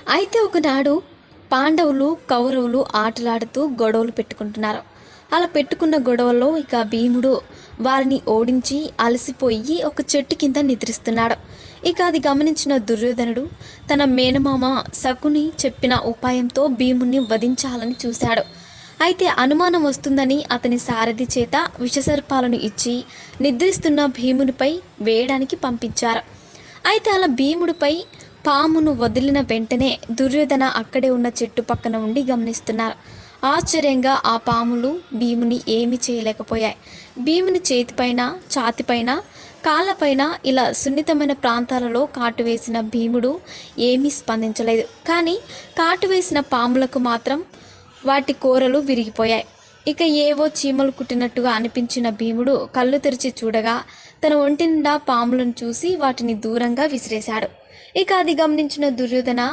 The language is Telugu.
అయితే ఒకనాడు పాండవులు కౌరవులు ఆటలాడుతూ గొడవలు పెట్టుకుంటున్నారు. అలా పెట్టుకున్న గొడవల్లో ఇక భీముడు వారిని ఓడించి అలసిపోయి ఒక చెట్టు కింద నిద్రిస్తున్నాడు. ఇక అది గమనించిన దుర్యోధనుడు తన మేనమామ శకుని చెప్పిన ఉపాయంతో భీముణ్ణి వధించాలని చూశాడు. అయితే అనుమానం వస్తుందని అతని సారథి చేత విషసర్పాలను ఇచ్చి నిద్రిస్తున్న భీమునిపై వేయడానికి పంపించారు. అయితే అలా భీముడిపై పామును వదిలిన వెంటనే దుర్యోధన అక్కడే ఉన్న చెట్టు పక్కన ఉండి గమనిస్తున్నారు. ఆశ్చర్యంగా ఆ పాములు భీముని ఏమీ చేయలేకపోయాయి. భీముని చేతిపైన, ఛాతిపైన, కాళ్ళపైన ఇలా సున్నితమైన ప్రాంతాలలో కాటు వేసిన భీముడు ఏమీ స్పందించలేదు. కానీ కాటు వేసిన పాములకు మాత్రం వాటి కూరలు విరిగిపోయాయి. ఇక ఏవో చీమలు కుట్టినట్టుగా అనిపించిన భీముడు కళ్ళు తెరిచి చూడగా తన ఒంటి నిండా పాములను చూసి వాటిని దూరంగా విసిరేశాడు. ఇక అది గమనించిన దుర్యోధన